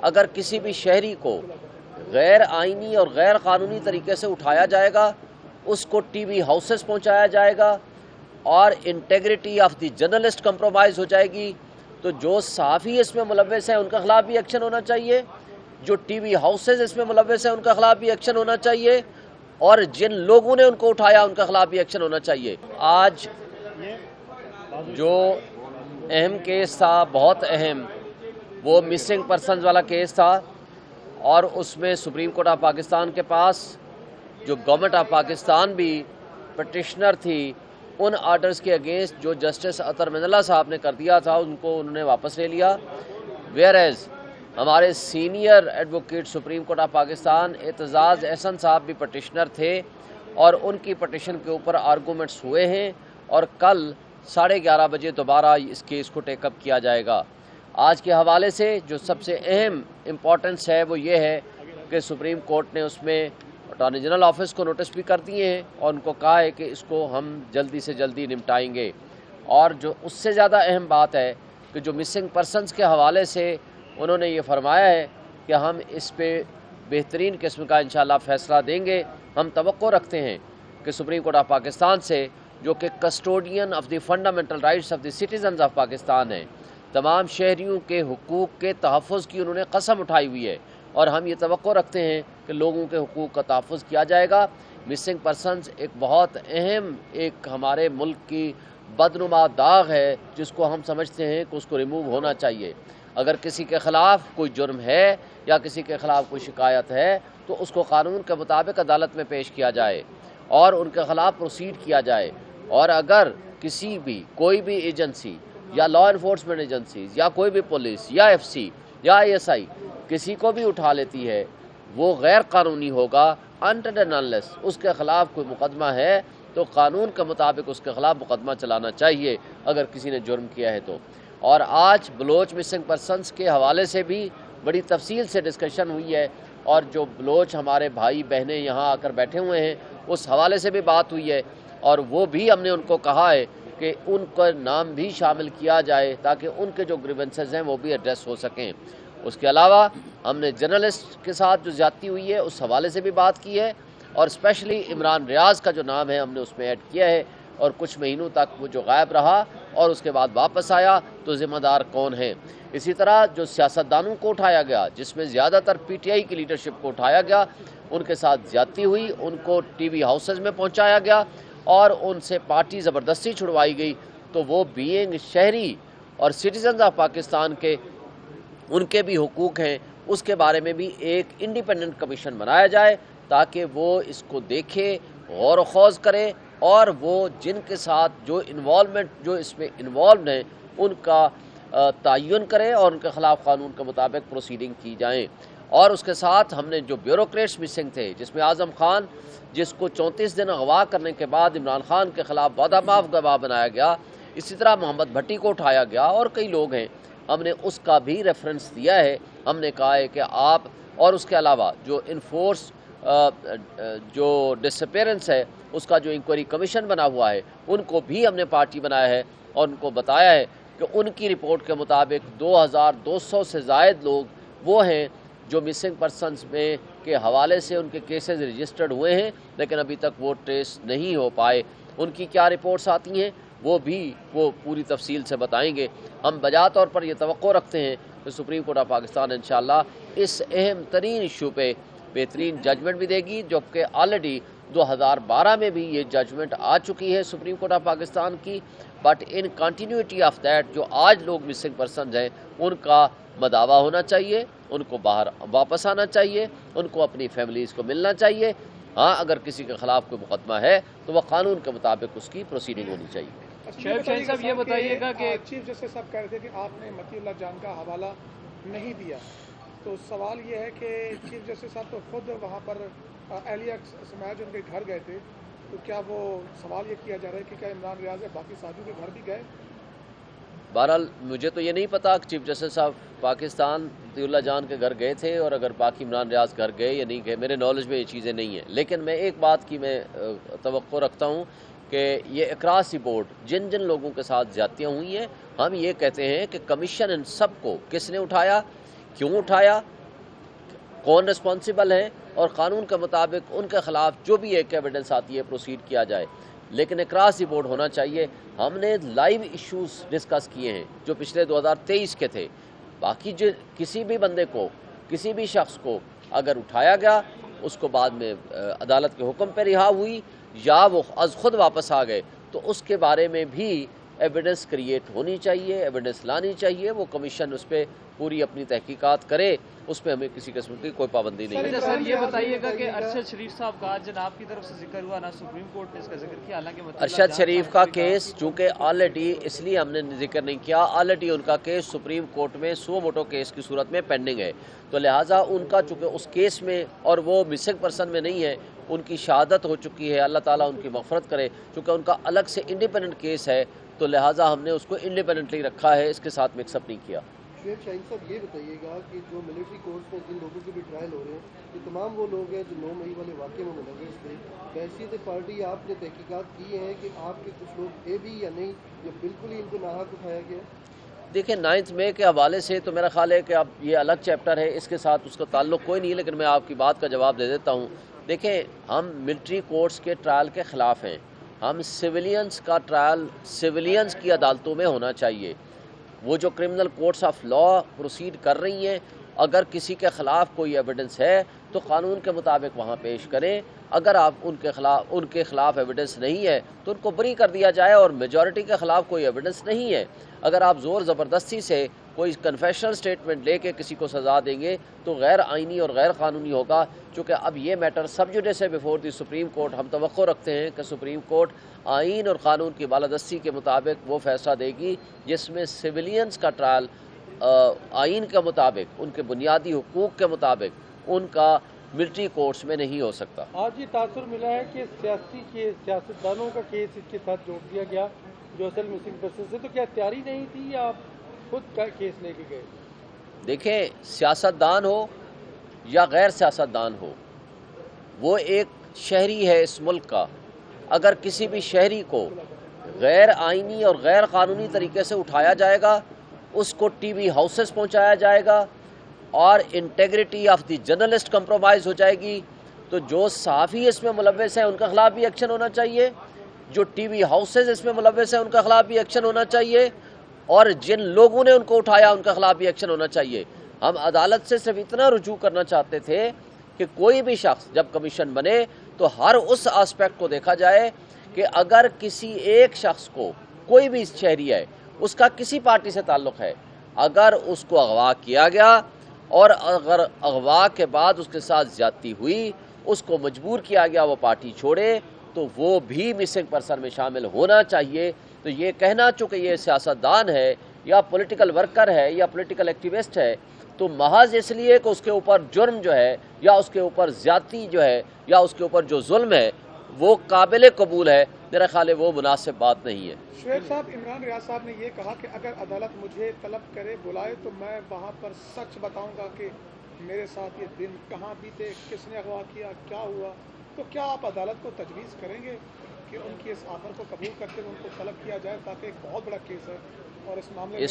اگر کسی بھی شہری کو غیر آئینی اور غیر قانونی طریقے سے اٹھایا جائے گا، اس کو ٹی وی ہاؤسز پہنچایا جائے گا اور integrity of the journalist compromise ہو جائے گی، تو جو صحافی اس میں ملوث ہیں ان کے خلاف بھی ایکشن ہونا چاہیے، جو ٹی وی ہاؤسز اس میں ملوث ہیں ان کے خلاف بھی ایکشن ہونا چاہیے، اور جن لوگوں نے ان کو اٹھایا ان کے خلاف بھی ایکشن ہونا چاہیے۔ آج جو اہم کیس تھا، بہت اہم، وہ مسنگ پرسنز والا کیس تھا، اور اس میں سپریم کورٹ آف پاکستان کے پاس جو گورنمنٹ آف پاکستان بھی پٹیشنر تھی، ان آرڈرز کے اگینسٹ جو جسٹس اطہر من اللہ صاحب نے کر دیا تھا ان کو انہوں نے واپس لے لیا، ویئر ایز ہمارے senior advocate supreme court of Pakistan Aitzaz Ahsan صاحب بھی پٹیشنر تھے، اور ان کی پٹیشن کے اوپر آرگومنٹس ہوئے ہیں، اور کل 11:30 بجے دوبارہ اس کیس کو ٹیک اپ کیا جائے گا۔ آج کے حوالے سے جو سب سے اہم امپورٹنس ہے وہ یہ ہے کہ سپریم کورٹ نے اس میں اٹارنی جنرل آفس کو نوٹس بھی کر دیے ہیں، اور ان کو کہا ہے کہ اس کو ہم جلدی سے جلدی نمٹائیں گے۔ اور جو اس سے زیادہ اہم بات ہے کہ جو مسنگ پرسنز کے حوالے سے انہوں نے یہ فرمایا ہے کہ ہم اس پہ بہترین قسم کا انشاءاللہ فیصلہ دیں گے۔ ہم توقع رکھتے ہیں کہ سپریم کورٹ آف پاکستان سے، جو کہ custodian of the fundamental rights of the citizens of Pakistan ہے، تمام شہریوں کے حقوق کے تحفظ کی انہوں نے قسم اٹھائی ہوئی ہے، اور ہم یہ توقع رکھتے ہیں کہ لوگوں کے حقوق کا تحفظ کیا جائے گا۔ مسنگ پرسنز ایک بہت اہم ایک ہمارے ملک کی بدنما داغ ہے، جس کو ہم سمجھتے ہیں کہ اس کو ریموو ہونا چاہیے۔ اگر کسی کے خلاف کوئی جرم ہے یا کسی کے خلاف کوئی شکایت ہے تو اس کو قانون کے مطابق عدالت میں پیش کیا جائے اور ان کے خلاف پروسیڈ کیا جائے، اور اگر کسی بھی کوئی بھی ایجنسی یا لا انفورسمنٹ ایجنسیز یا کوئی بھی پولیس یا ایف سی یا آئی ایس آئی کسی کو بھی اٹھا لیتی ہے، وہ غیر قانونی ہوگا انٹر اینڈ انلیس اس کے خلاف کوئی مقدمہ ہے تو قانون کے مطابق اس کے خلاف مقدمہ چلانا چاہیے اگر کسی نے جرم کیا ہے تو۔ اور آج بلوچ مسنگ پرسنز کے حوالے سے بھی بڑی تفصیل سے ڈسکشن ہوئی ہے، اور جو بلوچ ہمارے بھائی بہنیں یہاں آ کر بیٹھے ہوئے ہیں اس حوالے سے بھی بات ہوئی ہے، اور وہ بھی ہم نے ان کو کہا ہے کہ ان کا نام بھی شامل کیا جائے تاکہ ان کے جو گریونسز ہیں وہ بھی ایڈریس ہو سکیں۔ اس کے علاوہ ہم نے جرنلسٹ کے ساتھ جو زیادتی ہوئی ہے اس حوالے سے بھی بات کی ہے، اور اسپیشلی عمران ریاض کا جو نام ہے ہم نے اس میں ایڈ کیا ہے، اور کچھ مہینوں تک وہ جو غائب رہا اور اس کے بعد واپس آیا تو ذمہ دار کون ہیں۔ اسی طرح جو سیاستدانوں کو اٹھایا گیا، جس میں زیادہ تر پی ٹی آئی کی لیڈرشپ کو اٹھایا گیا، ان کے ساتھ زیادتی ہوئی، ان کو ٹی وی ہاؤسز میں پہنچایا گیا اور ان سے پارٹی زبردستی چھڑوائی گئی، تو وہ بینگ شہری اور سٹیزنز آف پاکستان کے ان کے بھی حقوق ہیں، اس کے بارے میں بھی ایک انڈیپینڈنٹ کمیشن بنایا جائے تاکہ وہ اس کو دیکھے، غور و خوض کرے، اور وہ جن کے ساتھ جو انوالومنٹ جو اس میں انوالوڈ ہیں ان کا تعین کرے اور ان کے خلاف قانون کے مطابق پروسیڈنگ کی جائیں۔ اور اس کے ساتھ ہم نے جو بیوروکریٹس مسنگ تھے، جس میں اعظم خان جس کو 34 دن اغوا کرنے کے بعد عمران خان کے خلاف وعدہ معاف گواہ بنایا گیا، اسی طرح محمد بھٹی کو اٹھایا گیا اور کئی لوگ ہیں، ہم نے اس کا بھی ریفرنس دیا ہے۔ ہم نے کہا ہے کہ آپ، اور اس کے علاوہ جو انفورس جو ڈس اپیرنس ہے اس کا جو انکوائری کمیشن بنا ہوا ہے ان کو بھی ہم نے پارٹی بنایا ہے، اور ان کو بتایا ہے کہ ان کی رپورٹ کے مطابق 2200 سے زائد لوگ وہ ہیں جو مسنگ پرسنز میں کے حوالے سے ان کے کیسز رجسٹرڈ ہوئے ہیں لیکن ابھی تک وہ ٹریس نہیں ہو پائے۔ ان کی کیا رپورٹس آتی ہیں وہ بھی وہ پوری تفصیل سے بتائیں گے۔ ہم بجا طور پر یہ توقع رکھتے ہیں کہ سپریم کورٹ آف پاکستان انشاءاللہ اس اہم ترین ایشو پہ بہترین ججمنٹ بھی دے گی، جو کہ آلریڈی 2012 میں بھی یہ ججمنٹ آ چکی ہے سپریم کورٹ آف پاکستان کی، but in continuity of that جو آج لوگ مسنگ پرسنز ہیں ان کا مداوع ہونا چاہیے، ان کو باہر واپس آنا چاہیے، ان کو اپنی فیملیز کو ملنا چاہیے۔ ہاں، اگر کسی کے خلاف کوئی مقدمہ ہے تو وہ قانون کے مطابق اس کی پروسیڈنگ ہونی چاہیے۔ شعیب شاہین صاحب یہ بتائیے گا کہ چیف جسٹس صاحب کہہ رہے تھے کہ آپ نے متی اللہ جان کا حوالہ نہیں دیا، تو سوال یہ ہے کہ چیف جسٹس صاحب تو خود وہاں پر اہلیہ سماج ان کے گھر گئے تھے، تو کیا وہ سوال یہ کیا جا رہا ہے کہ کیا عمران ریاض یا باقی ساتھیوں کے گھر بھی گئے؟ بہرحال مجھے تو یہ نہیں پتا کہ چیف جسٹس صاحب پاکستان متی اللہ جان کے گھر گئے تھے اور اگر باقی عمران ریاض گھر گئے یا نہیں گئے، میرے نالج میں یہ چیزیں نہیں ہیں، لیکن میں ایک بات کی میں توقع رکھتا ہوں کہ یہ اکراس دی بورڈ جن جن لوگوں کے ساتھ زیادتیاں ہوئی ہیں، ہم یہ کہتے ہیں کہ کمیشن ان سب کو کس نے اٹھایا، کیوں اٹھایا, کون رسپانسیبل ہیں, اور قانون کے مطابق ان کے خلاف جو بھی ایک ایویڈنس آتی ہے پروسیڈ کیا جائے. لیکن اکراس دی بورڈ ہونا چاہیے. ہم نے لائیو ایشوز ڈسکس کیے ہیں جو پچھلے 2023 کے تھے. باقی جو کسی بھی بندے کو, کسی بھی شخص کو اگر اٹھایا گیا, اس کو بعد میں عدالت کے حکم پہ رہا ہوئی یا وہ از خود واپس آ گئے, تو اس کے بارے میں بھی ایویڈنس کریٹ ہونی چاہیے, ایویڈنس لانی چاہیے. وہ کمیشن اس پہ پوری اپنی تحقیقات کرے, اس پہ ہمیں کسی قسم کی کوئی پابندی نہیں ہے. سر یہ بتائیے گا کہ ارشد شریف صاحب کا جناب کی طرف سے ذکر ہوا, نہ سپریم کورٹ نے اس کا ذکر کیا, حالانکہ ارشد شریف کا کیس چونکہ آلریڈی, اس لیے ہم نے ذکر نہیں کیا, آلریڈی ان کا کیس سپریم کورٹ میں سو موٹو کیس کی صورت میں پینڈنگ ہے. تو لہٰذا ان کا چونکہ اس کیس میں, اور وہ مسنگ پرسن میں نہیں ہے, ان کی شہادت ہو چکی ہے, اللہ تعالیٰ ان کی مغفرت کرے. چونکہ ان کا الگ سے انڈیپینڈنٹ کیس ہے, تو لہٰذا ہم نے اس کو انڈیپینڈنٹلی رکھا ہے, اس کے ساتھ مکس اپ نہیں کیا. شعیب شاہین صاحب یہ بتائیے گا کہ جو ملٹری کورٹس میں جن لوگوں کے بھی ٹرائل ہو رہے ہیں, یہ تمام وہ لوگ ہیں جو 9 مئی والے واقعے میں ملوث تھے. بحیثیت پارٹی آپ نے تحقیقات کی ہیں کہ آپ کے کچھ لوگ تھے بھی یا نہیں, یا بالکل ہی ان کو ناحق اٹھایا گیا؟ دیکھیں 9 مئی کے حوالے سے تو میرا خیال ہے کہ اب یہ الگ چیپٹر ہے, اس کے ساتھ اس کا تعلق کوئی نہیں ہے, لیکن میں آپ کی بات کا جواب دے دیتا ہوں. دیکھیں ہم ملٹری کورٹس کے ٹرائل کے خلاف ہیں. ہم سویلینز کا ٹرائل سویلینز کی عدالتوں میں ہونا چاہیے. وہ جو criminal courts of law proceed کر رہی ہیں, اگر کسی کے خلاف کوئی ایویڈنس ہے تو قانون کے مطابق وہاں پیش کریں. اگر آپ ان کے خلاف ایویڈنس نہیں ہے تو ان کو بری کر دیا جائے, اور میجورٹی کے خلاف کوئی ایویڈنس نہیں ہے. اگر آپ زور زبردستی سے کوئی کنفیشنل سٹیٹمنٹ لے کے کسی کو سزا دیں گے تو غیر آئینی اور غیر قانونی ہوگا. چونکہ اب یہ میٹر سب جوڈیس ہے بیفور دی سپریم کورٹ. ہم توقع رکھتے ہیں کہ سپریم کورٹ آئین اور قانون کی بالادستی کے مطابق وہ فیصلہ دے گی جس میں سویلینز کا ٹرائل آئین کے مطابق, ان کے بنیادی حقوق کے مطابق, ان کا ملٹری کورٹس میں نہیں ہو سکتا. آج یہ تاثر ملا ہے کہ سیاستدانوں کا کیس اس کے ساتھ جوڑ دیا گیا جو اصل مسنگ پرسن سے, تو کیا تیاری نہیں تھی یا آپ خود کا کیس لے کے گئے؟ دیکھیں سیاستدان ہو یا غیر سیاستدان ہو, وہ ایک شہری ہے اس ملک کا. اگر کسی بھی شہری کو غیر آئینی اور غیر قانونی طریقے سے اٹھایا جائے گا, اس کو ٹی وی ہاؤسز پہنچایا جائے گا, اور integrity of the journalist compromise ہو جائے گی, تو جو صحافی اس میں ملوث ہیں ان کے خلاف بھی ایکشن ہونا چاہیے, جو ٹی وی ہاؤسز اس میں ملوث ہیں ان کے خلاف بھی ایکشن ہونا چاہیے, اور جن لوگوں نے ان کو اٹھایا ان کے خلاف بھی ایکشن ہونا چاہیے. ہم عدالت سے صرف اتنا رجوع کرنا چاہتے تھے کہ کوئی بھی شخص جب کمیشن بنے تو ہر اس آسپیکٹ کو دیکھا جائے کہ اگر کسی ایک شخص کو, کوئی بھی شہری ہے, اس کا کسی پارٹی سے تعلق ہے, اگر اس کو اغوا کیا گیا اور اگر اغوا کے بعد اس کے ساتھ زیادتی ہوئی, اس کو مجبور کیا گیا وہ پارٹی چھوڑے, تو وہ بھی مسنگ پرسن میں شامل ہونا چاہیے. تو یہ کہنا چونکہ یہ سیاستدان ہے یا پولیٹیکل ورکر ہے یا پولیٹیکل ایکٹیوسٹ ہے, تو محض اس لیے کہ اس کے اوپر جرم جو ہے یا اس کے اوپر زیادتی جو ہے یا اس کے اوپر جو ظلم ہے وہ قابل قبول ہے, میرا خیال ہے وہ مناسب بات نہیں ہے. شعیب صاحب, عمران ریاض صاحب نے یہ کہا کہ اگر عدالت مجھے طلب کرے, بلائے, تو میں وہاں پر سچ بتاؤں گا کہ میرے ساتھ یہ دن کہاں بیتے, کس نے اغوا کیا, کیا ہوا. تو کیا آپ عدالت کو تجویز کریں گے کہ ان کی اس آفر کو قبول کرتے ہوئے ان کو طلب کیا جائے, تاکہ ایک بہت بڑا کیس ہے اور اس معاملے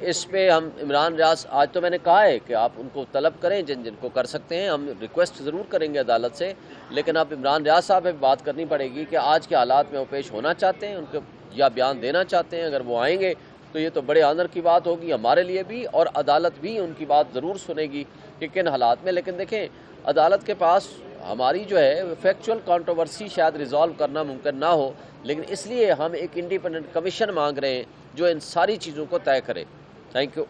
اس پہ ہم عمران ریاض, آج تو میں نے کہا ہے کہ آپ ان کو طلب کریں جن کو کر سکتے ہیں, ہم ریکویسٹ ضرور کریں گے عدالت سے, لیکن اب عمران ریاض صاحب پہ بات کرنی پڑے گی کہ آج کے حالات میں وہ پیش ہونا چاہتے ہیں, ان کے یا بیان دینا چاہتے ہیں. اگر وہ آئیں گے تو یہ تو بڑے آنر کی بات ہوگی ہمارے لیے بھی, اور عدالت بھی ان کی بات ضرور سنے گی کہ کن حالات میں. لیکن دیکھیں عدالت کے پاس ہماری جو ہے فیکچول کانٹروورسی شاید ریزالو کرنا ممکن نہ ہو, لیکن اس لیے ہم ایک انڈیپینڈنٹ کمیشن مانگ رہے ہیں جو ان ساری چیزوں کو طے کرے. Thank you.